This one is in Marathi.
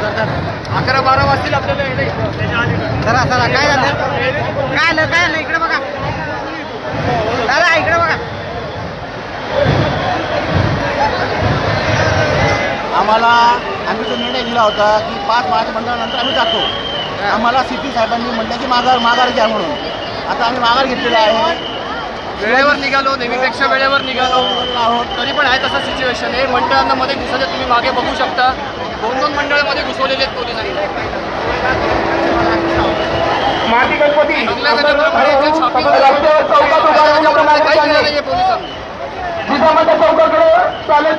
11-12 वाजतील आपल्याला. चला चला, काय झालं काय आलं काय आलं, इकडे बघा दादा, इकडे बघा. आम्हाला आम्ही तो निर्णय दिला होता की 5 मार्च मंडळानंतर आम्ही जातो. आम्हाला सीपी साहेबांनी म्हटलं की माघार घ्या म्हणून. आता आम्ही माघार घेतलेला आहे. वेळेवर निघालो, नेहमीपेक्षा वेळेवर निघालो आहोत. तरी पण आहे तसं सिच्युएशन आहे. मंडळांना मध्ये घुसले, तुम्ही मागे बघू शकता 2-2 मंडळामध्ये घुसवलेले आहेत पोलिसांनी. माती गणपती पोलिसांनी चौकाकडे चालेल.